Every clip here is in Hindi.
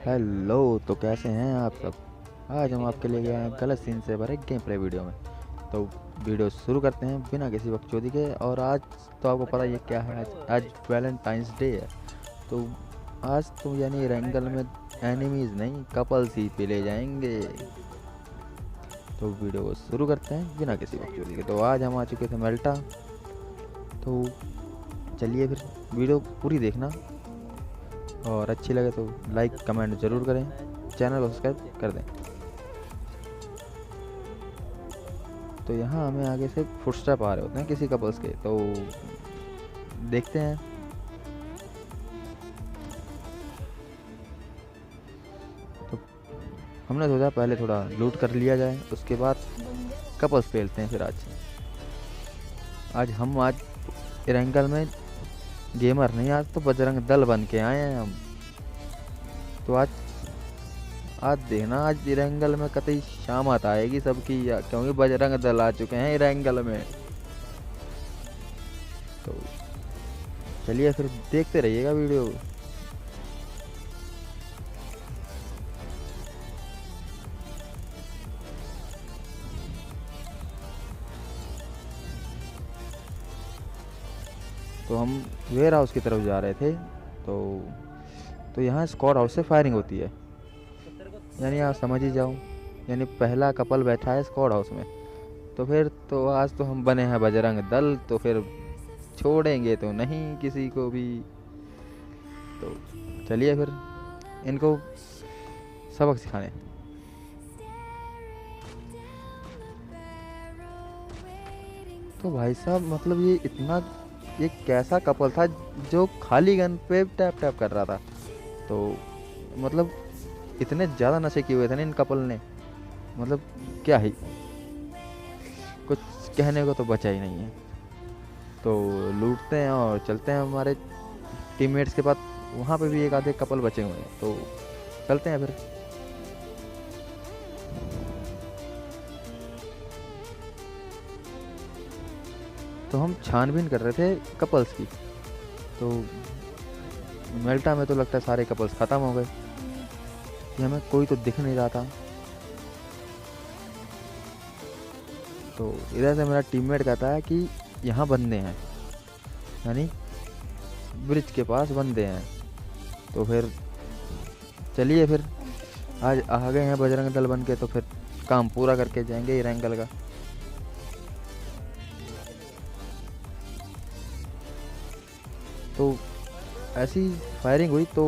हेलो। तो कैसे हैं आप सब। आज हम आपके लिए गए हैं गलत सीन से भरे गेम प्ले वीडियो में। तो वीडियो शुरू करते हैं बिना किसी बकचोदी के। और आज तो आपको पता ही है क्या है। आज वैलेंटाइंस डे है। तो आज तो यानी रैंगल में एनिमीज नहीं कपल्स ही पे ले जाएंगे। तो वीडियो को शुरू करते हैं बिना किसी बकचोदी के। तो आज हम आ चुके थे मेल्टा। तो चलिए फिर वीडियो पूरी देखना और अच्छी लगे तो लाइक कमेंट ज़रूर करें, चैनल को सब्सक्राइब कर दें। तो यहाँ हमें आगे से फुटस्टेप आ रहे होते हैं किसी कपल्स के। तो देखते हैं। तो हमने सोचा पहले थोड़ा लूट कर लिया जाए, उसके बाद कपल्स खेलते हैं। फिर आज हम रैंगल में गेमर नहीं, आज तो बजरंग दल बन के आए हैं हम। तो आज देखना, आज रैंगल में कतई शामत आएगी सबकी, क्योंकि बजरंग दल आ चुके हैं रैंगल में। तो चलिए फिर देखते रहिएगा वीडियो। तो हम वेयर हाउस की तरफ जा रहे थे। तो यहाँ स्क्वाड हाउस से फायरिंग होती है, यानी आप समझ ही जाओ। यानी पहला कपल बैठा है स्क्वाड हाउस में। तो फिर तो आज तो हम बने हैं बजरंग दल, तो फिर छोड़ेंगे तो नहीं किसी को भी। तो चलिए फिर इनको सबक सिखाने। तो भाई साहब मतलब ये कैसा कपल था जो खाली गन पे टैप टैप कर रहा था। तो मतलब इतने ज़्यादा नशे किए हुए थे ना इन कपल ने, मतलब क्या ही कुछ कहने को तो बचा ही नहीं है। तो लूटते हैं और चलते हैं हमारे टीममेट्स के पास। वहाँ पे भी एक आधे कपल बचे हुए हैं, तो चलते हैं फिर। तो हम छानबीन कर रहे थे कपल्स की। तो मेल्टा में तो लगता है सारे कपल्स ख़त्म हो गए, कि हमें कोई तो दिख नहीं रहा था। तो इधर से मेरा टीममेट कहता है कि यहाँ बंदे हैं, यानी ब्रिज के पास बंदे हैं। तो फिर चलिए फिर आज आ गए हैं बजरंग दल बन के, तो फिर काम पूरा करके जाएंगे रैंगल का। तो ऐसी फायरिंग हुई तो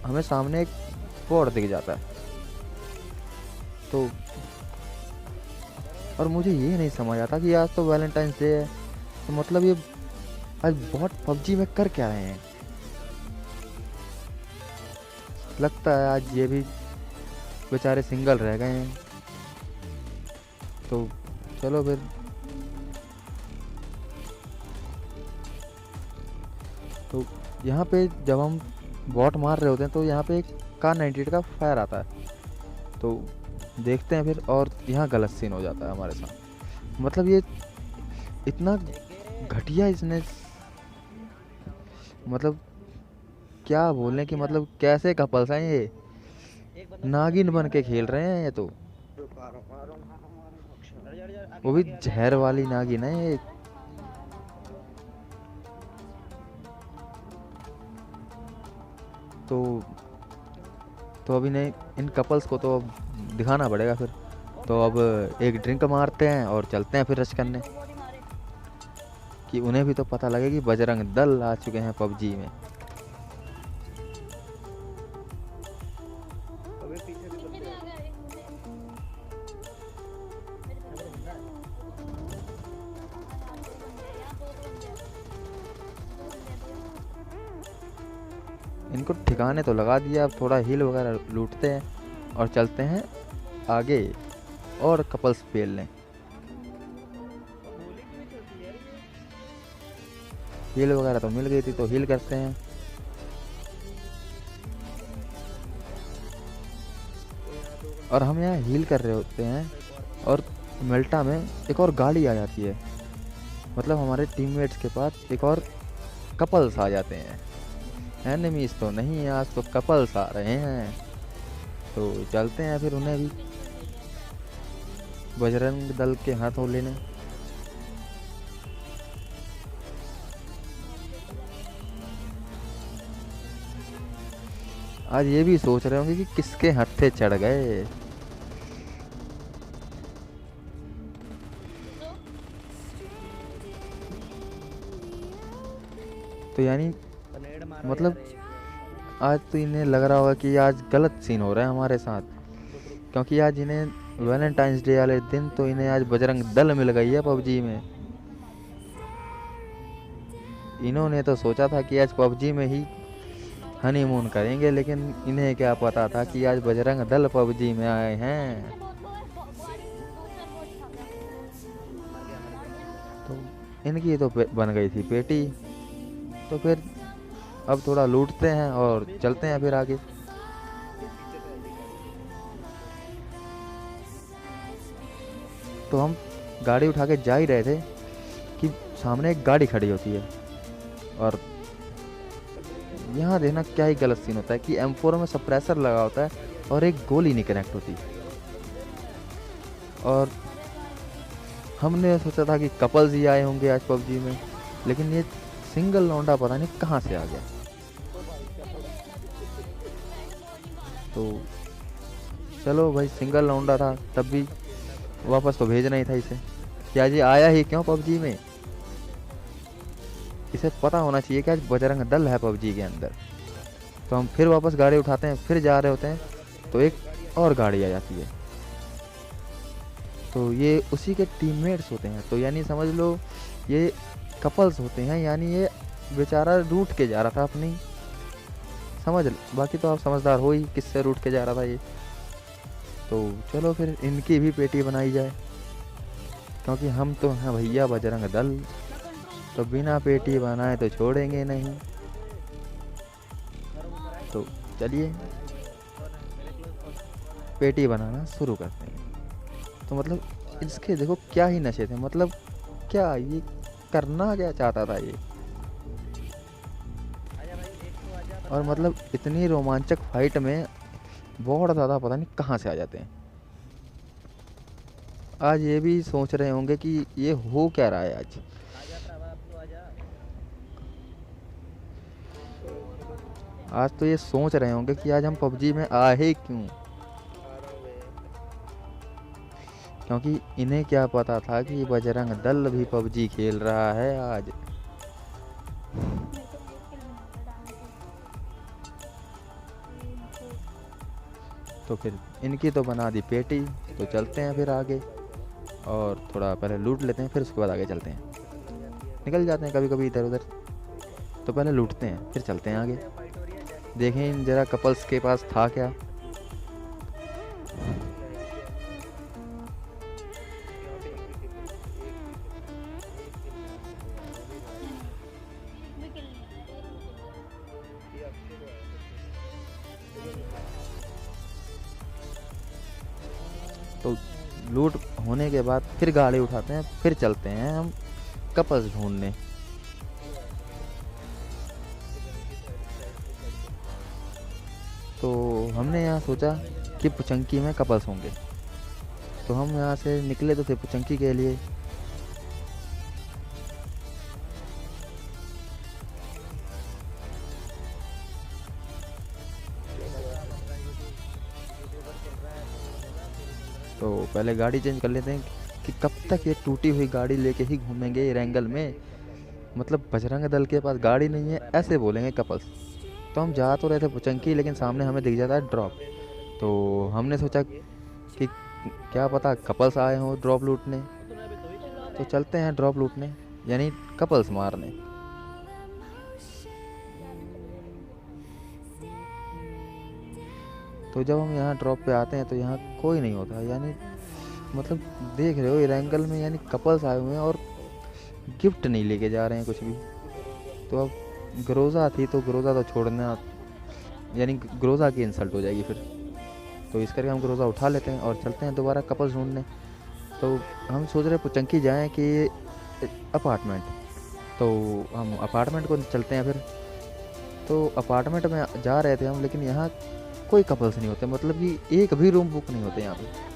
हमें सामने एक स्क्वाड दिख जाता है। तो और मुझे ये नहीं समझ आता कि आज तो वैलेंटाइंस डे है, तो मतलब ये आज बॉट पबजी में कर क्या रहे हैं। लगता है आज ये भी बेचारे सिंगल रह गए हैं। तो चलो फिर। तो यहाँ पे जब हम बॉट मार रहे होते हैं तो यहाँ पे एक कार 98 का फायर आता है। तो देखते हैं फिर, और यहाँ गलत सीन हो जाता है हमारे साथ। मतलब ये इतना घटिया इसने, मतलब क्या बोलने की, मतलब कैसे कपल्स हैं ये, नागिन बन के खेल रहे हैं ये तो। वो भी जहर वाली नागिन है ये। तो अभी नहीं, इन कपल्स को तो अब दिखाना पड़ेगा फिर। तो अब एक ड्रिंक मारते हैं और चलते हैं फिर रश करने, कि उन्हें भी तो पता लगे कि बजरंग दल आ चुके हैं पबजी में। इनको ठिकाने तो लगा दिया, अब थोड़ा हील वगैरह लूटते हैं और चलते हैं आगे और कपल्स पेल लें। हील वगैरह तो मिल गई थी, तो हील करते हैं। और हम यहाँ हील कर रहे होते हैं और मेल्टा में एक और गाड़ी आ जाती है। मतलब हमारे टीममेट्स के पास एक और कपल्स आ जाते हैं। एनिमीज तो नहीं, आज तो कपल्स आ रहे हैं। तो चलते हैं फिर उन्हें भी बजरंग दल के हाथों लेने। आज ये भी सोच रहे होंगे कि किसके हत्थे चढ़ गए। तो यानी मतलब आज तो इन्हें लग रहा होगा कि आज गलत सीन हो रहा है हमारे साथ, क्योंकि आज इन्हें वैलेंटाइंस डे वाले दिन तो इन्हें आज बजरंग दल मिल गई है पबजी में। इन्होंने तो सोचा था कि आज पबजी में ही हनीमून करेंगे, लेकिन इन्हें क्या पता था कि आज बजरंग दल पबजी में आए हैं। तो इनकी तो बन गई थी पेटी। तो फिर अब थोड़ा लूटते हैं और चलते हैं फिर आगे। तो हम गाड़ी उठा के जा ही रहे थे कि सामने एक गाड़ी खड़ी होती है, और यहाँ देखना क्या ही गलत सीन होता है कि M4 में सप्रेसर लगा होता है और एक गोली नहीं कनेक्ट होती। और हमने सोचा था कि कपल्स ही आए होंगे आज पबजी में, लेकिन ये सिंगल लौंडा पता नहीं कहाँ से आ गया। तो चलो भाई, सिंगल लौंडा था तब भी वापस तो भेजना ही था इसे। क्या जी आया ही क्यों पबजी में? इसे पता होना चाहिए कि आज बजरंग दल है पबजी के अंदर। तो हम फिर वापस गाड़ी उठाते हैं, फिर जा रहे होते हैं तो एक और गाड़ी आ जाती है। तो ये उसी के टीममेट्स होते हैं, तो यानी समझ लो ये कपल्स होते हैं। यानी ये बेचारा रूठ के जा रहा था अपनी, समझ बाकी तो आप समझदार हो ही किससे रूठ के जा रहा था ये। तो चलो फिर इनकी भी पेटी बनाई जाए, क्योंकि हम तो हैं भैया बजरंग दल, तो बिना पेटी बनाए तो छोड़ेंगे नहीं। तो चलिए पेटी बनाना शुरू करते हैं। तो मतलब इसके देखो क्या ही नशे थे, मतलब क्या ये करना क्या चाहता था ये। और मतलब इतनी रोमांचक फाइट में बहुत ज़्यादा पता नहीं कहाँ से आ जाते हैं। आज ये भी सोच रहे होंगे कि ये हो क्या रहा है आज। आज तो ये सोच रहे होंगे कि आज हम पबजी में आए क्यों, क्योंकि इन्हें क्या पता था कि बजरंग दल भी पबजी खेल रहा है आज। तो फिर इनकी तो बना दी पेटी। तो चलते हैं फिर आगे और थोड़ा पहले लूट लेते हैं, फिर उसके बाद आगे चलते हैं। निकल जाते हैं कभी कभी इधर उधर, तो पहले लूटते हैं फिर चलते हैं आगे। देखें जरा कपल्स के पास था क्या। तो लूट होने के बाद फिर गाड़ी उठाते हैं, फिर चलते हैं हम कपल्स ढूंढने। तो हमने यहाँ सोचा कि पुचंकी में कपल्स होंगे, तो हम यहाँ से निकले तो थे पुचंकी के लिए। तो पहले गाड़ी चेंज कर लेते हैं कि कब तक ये टूटी हुई गाड़ी लेके ही घूमेंगे ये रैंगल में। मतलब बजरंग दल के पास गाड़ी नहीं है ऐसे बोलेंगे कपल्स। तो हम जा तो रहे थे पुचंकी, लेकिन सामने हमें दिख जाता है ड्रॉप। तो हमने सोचा कि क्या पता कपल्स आए हों ड्रॉप लूटने, तो चलते हैं ड्रॉप लूटने, यानी कपल्स मारने। तो जब हम यहाँ ड्रॉप पे आते हैं तो यहाँ कोई नहीं होता, यानी मतलब देख रहे हो ये रैंगल में यानी कपल्स आए हुए हैं और गिफ्ट नहीं लेके जा रहे हैं कुछ भी। तो अब ग्रोजा थी तो ग्रोजा तो छोड़ना, यानी ग्रोजा की इंसल्ट हो जाएगी फिर। तो इस करके हम ग्रोजा उठा लेते हैं और चलते हैं दोबारा कपल्स ढूंढने। तो हम सोच रहे पुचंकी जाएं कि अपार्टमेंट। तो हम अपार्टमेंट को चलते हैं फिर। तो अपार्टमेंट में जा रहे थे हम, लेकिन यहाँ कोई कपल्स नहीं होते, मतलब कि एक भी रूम बुक नहीं होते यहाँ पे।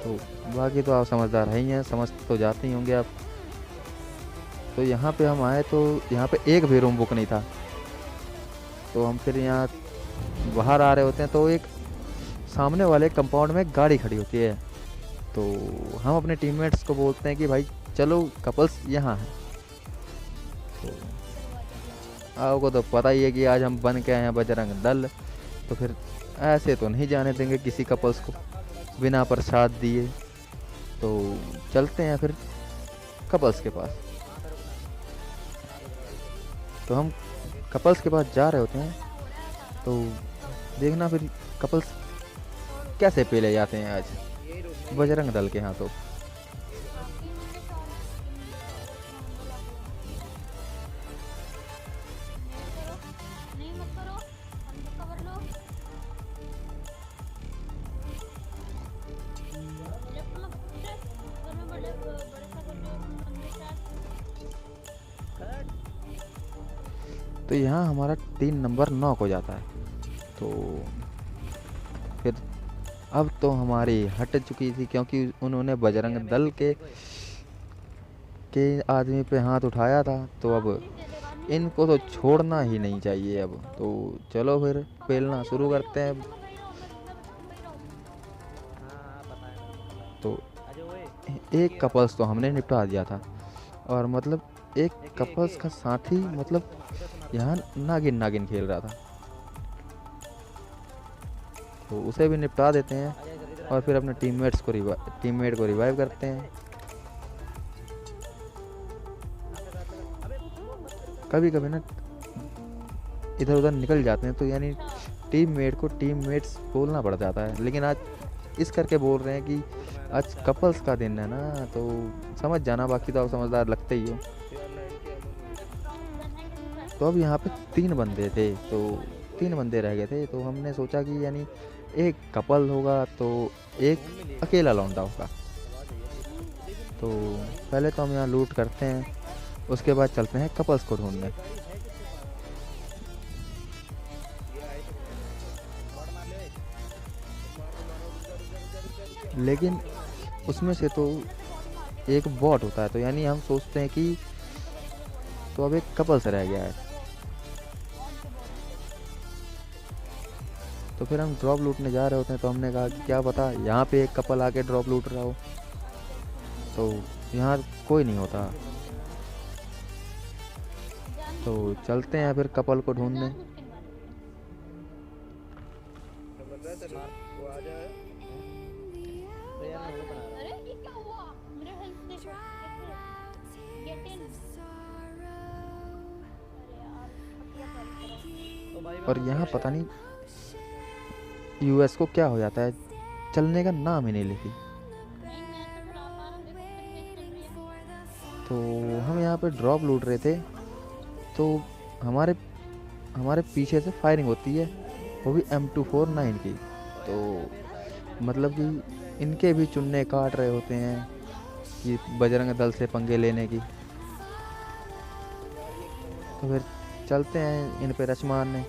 तो बाकी तो आप समझदार है ही हैं, समझ तो जाते ही होंगे आप। तो यहाँ पे हम आए तो यहाँ पे एक भी रूम बुक नहीं था। तो हम फिर यहाँ बाहर आ रहे होते हैं तो एक सामने वाले कंपाउंड में गाड़ी खड़ी होती है। तो हम अपने टीममेट्स को बोलते हैं कि भाई चलो कपल्स यहाँ है। तो आपको तो पता ही है कि आज हम बन के आए हैं बजरंग दल, तो फिर ऐसे तो नहीं जाने देंगे किसी कपल्स को बिना प्रसाद दिए। तो चलते हैं फिर कपल्स के पास। तो हम कपल्स के पास जा रहे होते हैं, तो देखना फिर कपल्स कैसे पेले जाते हैं आज बजरंग दल के यहाँ। तो यहाँ हमारा 3 नंबर नॉक हो जाता है। तो फिर अब तो हमारी हट चुकी थी, क्योंकि उन्होंने बजरंग दल के आदमी पे हाथ उठाया था। तो अब इनको तो छोड़ना ही नहीं चाहिए अब। तो चलो फिर पेलना शुरू करते हैं। तो एक कपल्स तो हमने निपटा दिया था, और मतलब एक कपल्स का साथी मतलब यहाँ नागिन नागिन खेल रहा था, तो उसे भी निपटा देते हैं और फिर अपने टीममेट को रिवाइव करते हैं। कभी कभी ना इधर उधर निकल जाते हैं, तो यानी टीममेट्स बोलना पड़ जाता है। लेकिन आज इस करके बोल रहे हैं कि आज कपल्स का दिन है ना, तो समझ जाना, बाकी तो आप समझदार लगते ही हो। तो अब यहाँ पे 3 बंदे थे, तो 3 बंदे रह गए थे। तो हमने सोचा कि यानी एक कपल होगा तो एक अकेला लौंडा होगा। तो पहले तो हम यहाँ लूट करते हैं, उसके बाद चलते हैं कपल्स को ढूंढने। लेकिन उसमें से तो एक बॉट होता है, तो यानी हम सोचते हैं कि तो अब एक कपल्स रह गया है। तो फिर हम ड्रॉप लूटने जा रहे होते हैं। तो हमने कहा कि क्या पता यहाँ पे एक कपल आके ड्रॉप लूट रहा हो। तो यहाँ कोई नहीं होता, तो चलते हैं फिर कपल को ढूंढने। और यहाँ पता नहीं यूएस को क्या हो जाता है, चलने का नाम ही नहीं लेती। तो हम यहाँ पे ड्रॉप लूट रहे थे, तो हमारे पीछे से फायरिंग होती है, वो भी M249 की। तो मतलब कि इनके भी चुन्ने काट रहे होते हैं कि बजरंग दल से पंगे लेने की। तो फिर चलते हैं इन पे रश मारने।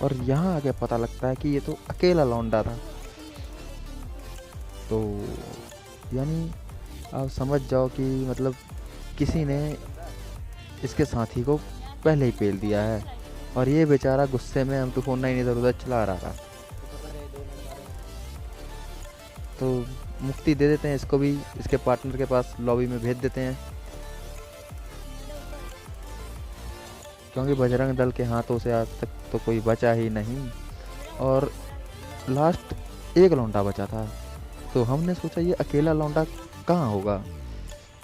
और यहाँ आके पता लगता है कि ये तो अकेला लौंडा था। तो यानी आप समझ जाओ कि मतलब किसी ने इसके साथी को पहले ही पेल दिया है, और ये बेचारा गुस्से में M249 इधर उधर चला रहा था। तो मुक्ति दे देते हैं इसको भी, इसके पार्टनर के पास लॉबी में भेज देते हैं, क्योंकि बजरंग दल के हाथों से आज तक तो कोई बचा ही नहीं, और लास्ट एक लौंडा बचा था। तो हमने सोचा ये अकेला लौंडा कहाँ होगा,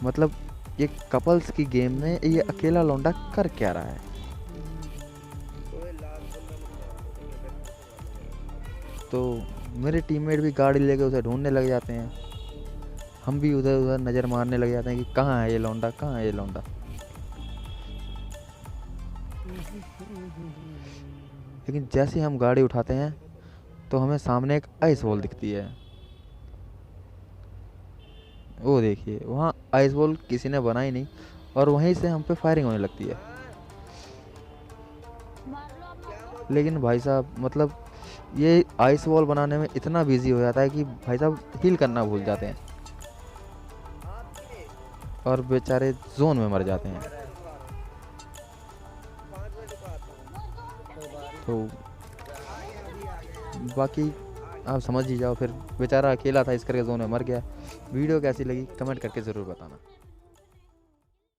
मतलब ये कपल्स की गेम में ये अकेला लौंडा कर क्या रहा है। तो मेरे टीममेट भी गाड़ी लेके उसे ढूंढने लग जाते हैं। हम भी उधर उधर नज़र मारने लग जाते हैं कि कहाँ है ये लौंडा, कहाँ है ये लौंडा। लेकिन जैसे ही हम गाड़ी उठाते हैं तो हमें सामने एक आइस वॉल दिखती है। वो देखिए, वहाँ आइस वॉल किसी ने बनाई नहीं और वहीं से हम पे फायरिंग होने लगती है। लेकिन भाई साहब मतलब ये आइस वॉल बनाने में इतना बिजी हो जाता है कि भाई साहब हील करना भूल जाते हैं और बेचारे जोन में मर जाते हैं। तो बाकी आप समझ ही जाओ, फिर बेचारा अकेला था इस करके जोन में मर गया। वीडियो कैसी लगी कमेंट करके ज़रूर बताना।